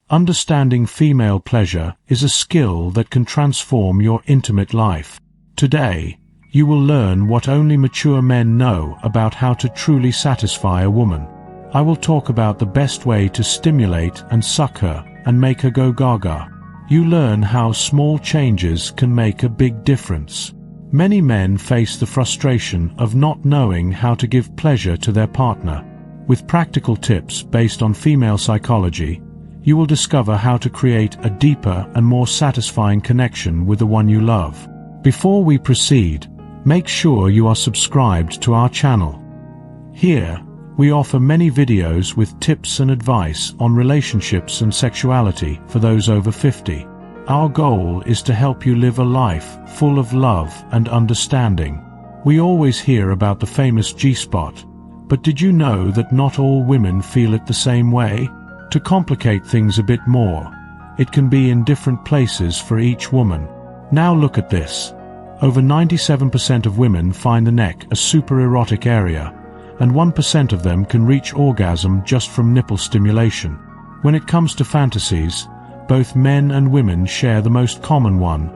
Understanding female pleasure is a skill that can transform your intimate life. Today, you will learn what only mature men know about how to truly satisfy a woman. I will talk about the best way to stimulate and suck her and make her go gaga. You learn how small changes can make a big difference. Many men face the frustration of not knowing how to give pleasure to their partner. With practical tips based on female psychology, you will discover how to create a deeper and more satisfying connection with the one you love. Before we proceed, make sure you are subscribed to our channel. Here, we offer many videos with tips and advice on relationships and sexuality for those over 50. Our goal is to help you live a life full of love and understanding. We always hear about the famous G-spot, but did you know that not all women feel it the same way? To complicate things a bit more, it can be in different places for each woman. Now look at this. Over 97% of women find the neck a super erotic area, and 1% of them can reach orgasm just from nipple stimulation. When it comes to fantasies, both men and women share the most common one,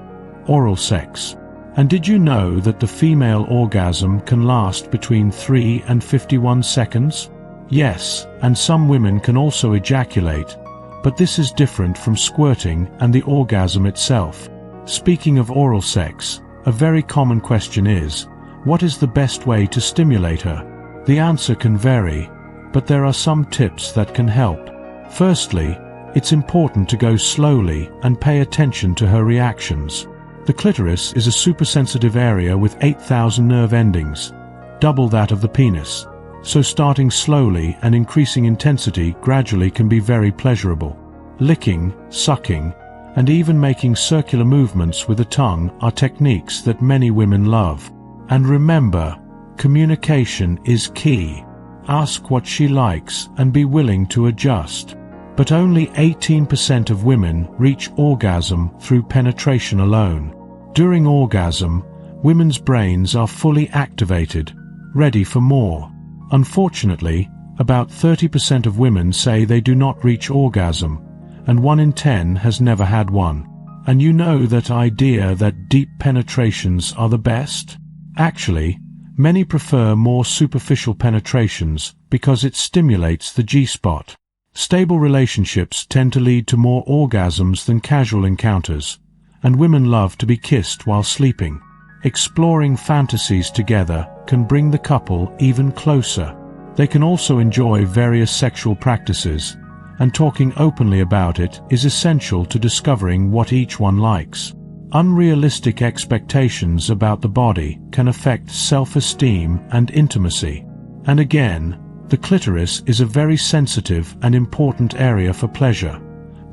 oral sex. And did you know that the female orgasm can last between 3 and 51 seconds? Yes, and some women can also ejaculate, but this is different from squirting and the orgasm itself. Speaking of oral sex, a very common question is, what is the best way to stimulate her? The answer can vary, but there are some tips that can help. Firstly, it's important to go slowly and pay attention to her reactions. The clitoris is a supersensitive area with 8,000 nerve endings, double that of the penis. So starting slowly and increasing intensity gradually can be very pleasurable. Licking, sucking, and even making circular movements with the tongue are techniques that many women love. And remember, communication is key. Ask what she likes and be willing to adjust. But only 18% of women reach orgasm through penetration alone. During orgasm, women's brains are fully activated, ready for more. Unfortunately, about 30% of women say they do not reach orgasm, and 1 in 10 has never had one. And you know that idea that deep penetrations are the best? Actually, many prefer more superficial penetrations because it stimulates the G-spot. Stable relationships tend to lead to more orgasms than casual encounters, and women love to be kissed while sleeping. Exploring fantasies together can bring the couple even closer. They can also enjoy various sexual practices, and talking openly about it is essential to discovering what each one likes. Unrealistic expectations about the body can affect self-esteem and intimacy. And again, the clitoris is a very sensitive and important area for pleasure.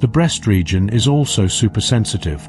The breast region is also supersensitive.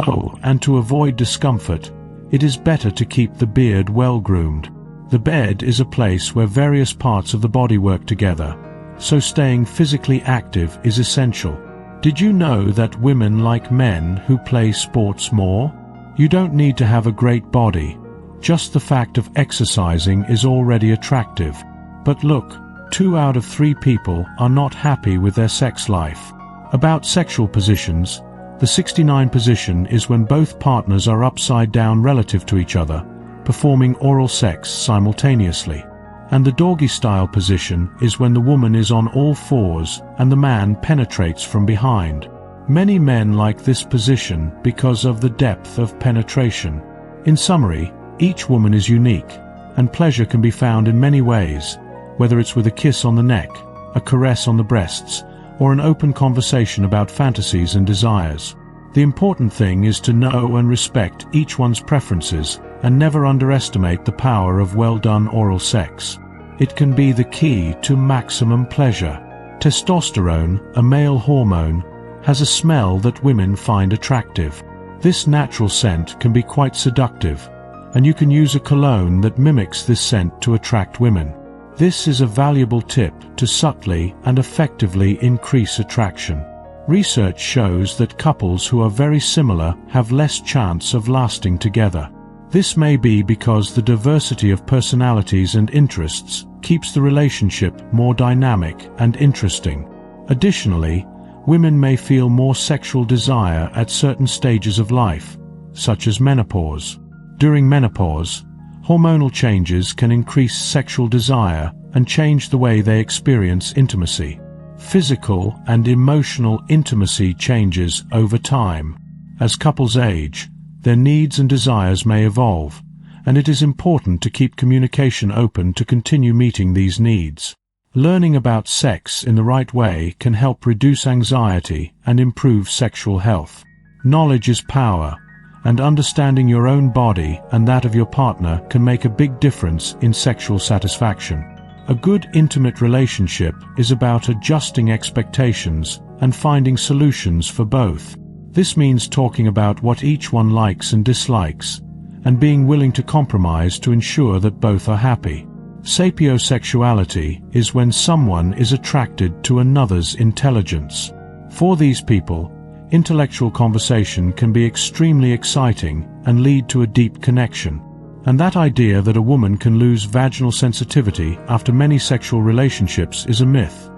Oh, and to avoid discomfort, it is better to keep the beard well groomed. The bed is a place where various parts of the body work together, so staying physically active is essential. Did you know that women like men who play sports more? You don't need to have a great body. Just the fact of exercising is already attractive. But look, 2 out of 3 people are not happy with their sex life. About sexual positions, the 69 position is when both partners are upside down relative to each other, performing oral sex simultaneously. And the doggy-style position is when the woman is on all fours and the man penetrates from behind. Many men like this position because of the depth of penetration. In summary, each woman is unique, and pleasure can be found in many ways, whether it's with a kiss on the neck, a caress on the breasts, or an open conversation about fantasies and desires. The important thing is to know and respect each one's preferences and never underestimate the power of well-done oral sex. It can be the key to maximum pleasure. Testosterone, a male hormone, has a smell that women find attractive. This natural scent can be quite seductive, and you can use a cologne that mimics this scent to attract women. This is a valuable tip to subtly and effectively increase attraction. Research shows that couples who are very similar have less chance of lasting together. This may be because the diversity of personalities and interests keeps the relationship more dynamic and interesting. Additionally, Women may feel more sexual desire at certain stages of life, such as menopause. During menopause, hormonal changes can increase sexual desire and change the way they experience intimacy. Physical and emotional intimacy changes over time. As couples age, their needs and desires may evolve, and it is important to keep communication open to continue meeting these needs. Learning about sex in the right way can help reduce anxiety and improve sexual health. Knowledge is power, and understanding your own body and that of your partner can make a big difference in sexual satisfaction. A good intimate relationship is about adjusting expectations and finding solutions for both. This means talking about what each one likes and dislikes, and being willing to compromise to ensure that both are happy. Sapiosexuality is when someone is attracted to another's intelligence. For these people, intellectual conversation can be extremely exciting and lead to a deep connection. And that idea that a woman can lose vaginal sensitivity after many sexual relationships is a myth.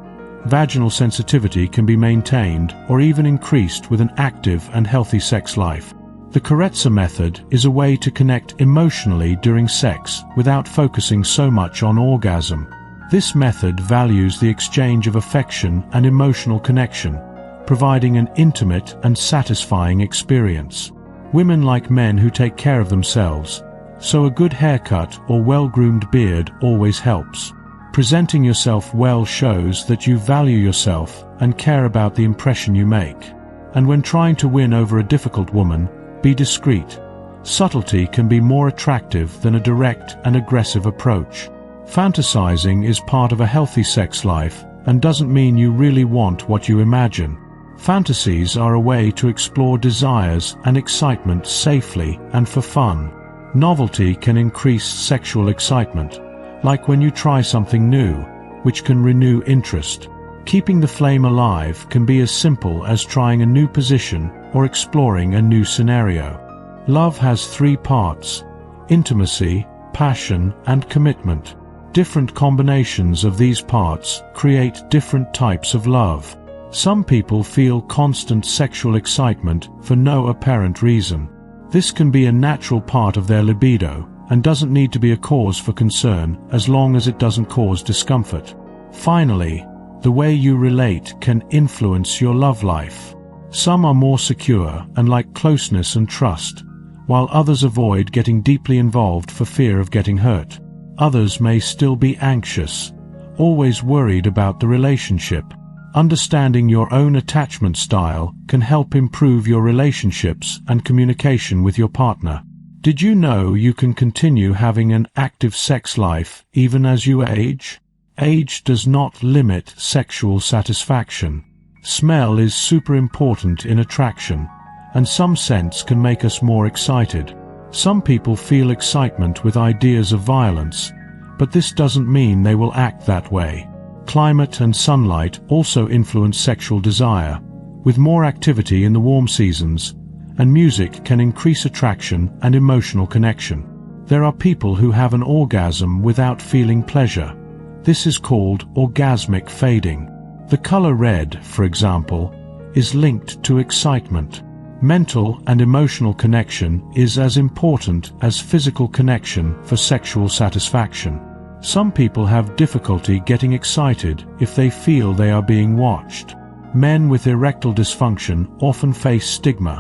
Vaginal sensitivity can be maintained or even increased with an active and healthy sex life. The Karetsa method is a way to connect emotionally during sex without focusing so much on orgasm. This method values the exchange of affection and emotional connection, providing an intimate and satisfying experience. Women like men who take care of themselves, so a good haircut or well-groomed beard always helps. Presenting yourself well shows that you value yourself and care about the impression you make. And when trying to win over a difficult woman, be discreet. Subtlety can be more attractive than a direct and aggressive approach. Fantasizing is part of a healthy sex life and doesn't mean you really want what you imagine. Fantasies are a way to explore desires and excitement safely and for fun. Novelty can increase sexual excitement, like when you try something new, which can renew interest. Keeping the flame alive can be as simple as trying a new position or exploring a new scenario. Love has three parts: intimacy, passion, and commitment. Different combinations of these parts create different types of love. Some people feel constant sexual excitement for no apparent reason. This can be a natural part of their libido and doesn't need to be a cause for concern as long as it doesn't cause discomfort. Finally, the way you relate can influence your love life. Some are more secure and like closeness and trust, while others avoid getting deeply involved for fear of getting hurt. Others may still be anxious, always worried about the relationship. Understanding your own attachment style can help improve your relationships and communication with your partner. Did you know you can continue having an active sex life even as you age? Age does not limit sexual satisfaction. Smell is super important in attraction, and some scents can make us more excited. Some people feel excitement with ideas of violence, but this doesn't mean they will act that way. Climate and sunlight also influence sexual desire, with more activity in the warm seasons, and music can increase attraction and emotional connection. There are people who have an orgasm without feeling pleasure. This is called orgasmic fading. The color red, for example, is linked to excitement. Mental and emotional connection is as important as physical connection for sexual satisfaction. Some people have difficulty getting excited if they feel they are being watched. Men with erectile dysfunction often face stigma,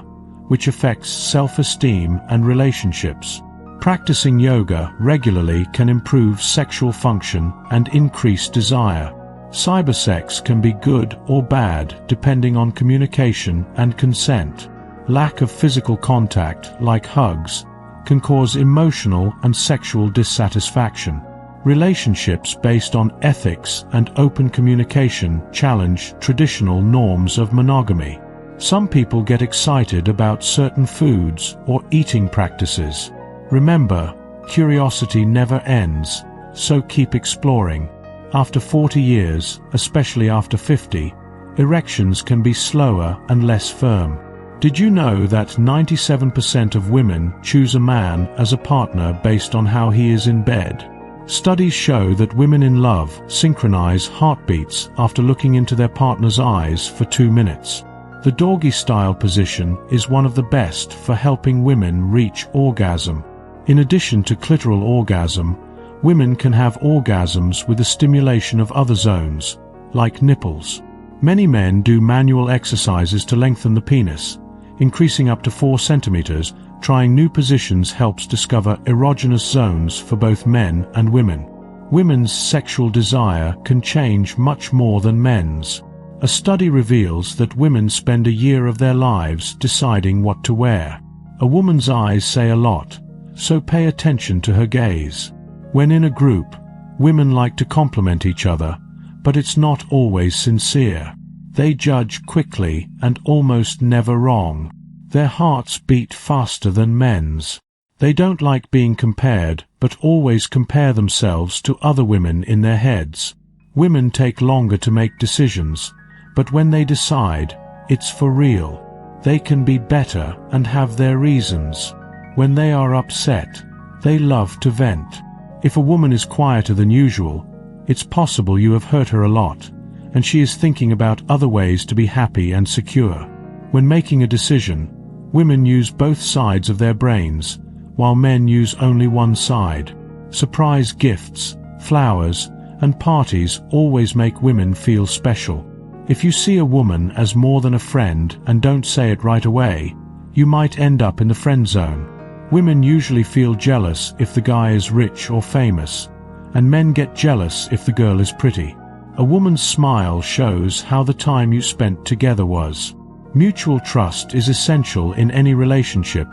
which affects self-esteem and relationships. Practicing yoga regularly can improve sexual function and increase desire. Cybersex can be good or bad depending on communication and consent. Lack of physical contact, like hugs, can cause emotional and sexual dissatisfaction. Relationships based on ethics and open communication challenge traditional norms of monogamy. Some people get excited about certain foods or eating practices. Remember, curiosity never ends, so keep exploring. After 40 years, especially after 50, erections can be slower and less firm. Did you know that 97% of women choose a man as a partner based on how he is in bed? Studies show that women in love synchronize heartbeats after looking into their partner's eyes for 2 minutes. The doggy-style position is one of the best for helping women reach orgasm. In addition to clitoral orgasm, women can have orgasms with the stimulation of other zones, like nipples. Many men do manual exercises to lengthen the penis, increasing up to 4 centimeters. Trying new positions helps discover erogenous zones for both men and women. Women's sexual desire can change much more than men's. A study reveals that women spend a year of their lives deciding what to wear. A woman's eyes say a lot, so pay attention to her gaze. When in a group, women like to compliment each other, but it's not always sincere. They judge quickly and almost never wrong. Their hearts beat faster than men's. They don't like being compared, but always compare themselves to other women in their heads. Women take longer to make decisions, but when they decide, it's for real. They can be better and have their reasons. When they are upset, they love to vent. If a woman is quieter than usual, it's possible you have hurt her a lot, and she is thinking about other ways to be happy and secure. When making a decision, women use both sides of their brains, while men use only one side. Surprise gifts, flowers, and parties always make women feel special. If you see a woman as more than a friend and don't say it right away, you might end up in the friend zone. Women usually feel jealous if the guy is rich or famous, and men get jealous if the girl is pretty. A woman's smile shows how the time you spent together was. Mutual trust is essential in any relationship,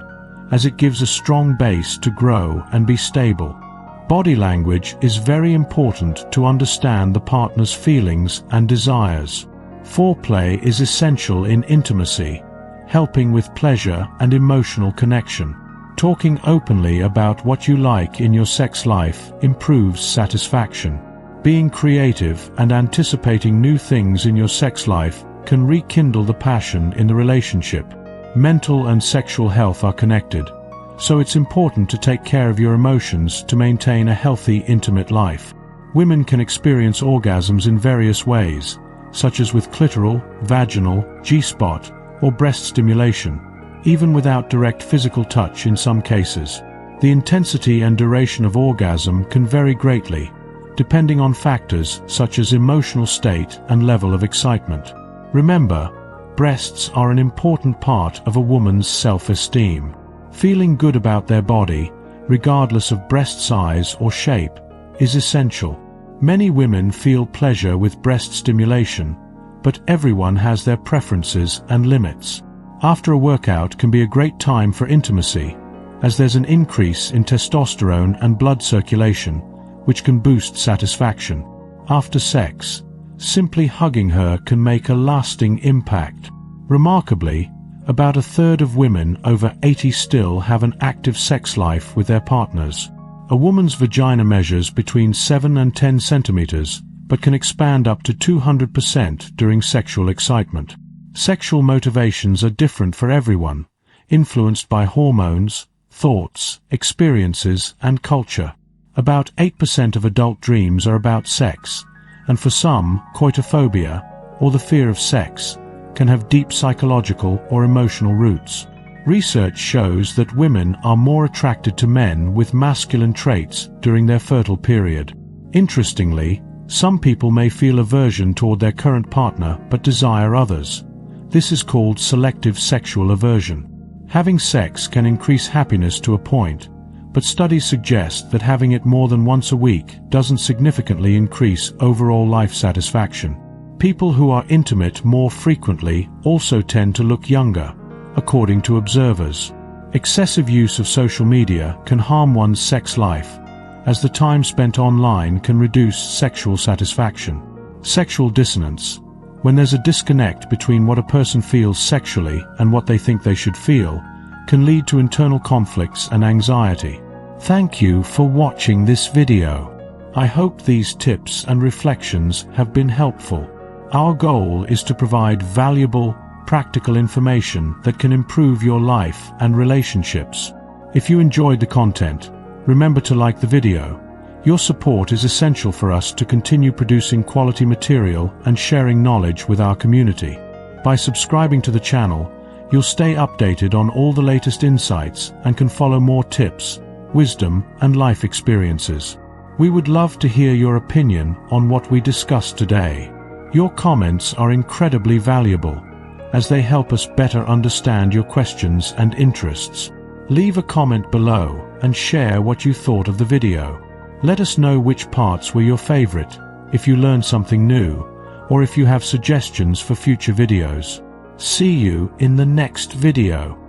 as it gives a strong base to grow and be stable. Body language is very important to understand the partner's feelings and desires. Foreplay is essential in intimacy, helping with pleasure and emotional connection. Talking openly about what you like in your sex life improves satisfaction. Being creative and anticipating new things in your sex life can rekindle the passion in the relationship. Mental and sexual health are connected, so it's important to take care of your emotions to maintain a healthy, intimate life. Women can experience orgasms in various ways, such as with clitoral, vaginal, G-spot, or breast stimulation, even without direct physical touch in some cases. The intensity and duration of orgasm can vary greatly, depending on factors such as emotional state and level of excitement. Remember, breasts are an important part of a woman's self-esteem. Feeling good about their body, regardless of breast size or shape, is essential. Many women feel pleasure with breast stimulation, but everyone has their preferences and limits. After a workout can be a great time for intimacy, as there's an increase in testosterone and blood circulation, which can boost satisfaction. After sex, simply hugging her can make a lasting impact. Remarkably, about a third of women over 80 still have an active sex life with their partners. A woman's vagina measures between 7 and 10 centimeters, but can expand up to 200% during sexual excitement. Sexual motivations are different for everyone, influenced by hormones, thoughts, experiences, and culture. About 8% of adult dreams are about sex, and for some, coitophobia, or the fear of sex, can have deep psychological or emotional roots. Research shows that women are more attracted to men with masculine traits during their fertile period. Interestingly, some people may feel aversion toward their current partner but desire others. This is called selective sexual aversion. Having sex can increase happiness to a point, but studies suggest that having it more than once a week doesn't significantly increase overall life satisfaction. People who are intimate more frequently also tend to look younger, according to observers. Excessive use of social media can harm one's sex life, as the time spent online can reduce sexual satisfaction. Sexual dissonance. When there's a disconnect between what a person feels sexually and what they think they should feel, can lead to internal conflicts and anxiety. Thank you for watching this video. I hope these tips and reflections have been helpful. Our goal is to provide valuable, practical information that can improve your life and relationships. If you enjoyed the content, remember to like the video. Your support is essential for us to continue producing quality material and sharing knowledge with our community. By subscribing to the channel, you'll stay updated on all the latest insights and can follow more tips, wisdom, and life experiences. We would love to hear your opinion on what we discussed today. Your comments are incredibly valuable, as they help us better understand your questions and interests. Leave a comment below and share what you thought of the video. Let us know which parts were your favorite, if you learned something new, or if you have suggestions for future videos. See you in the next video.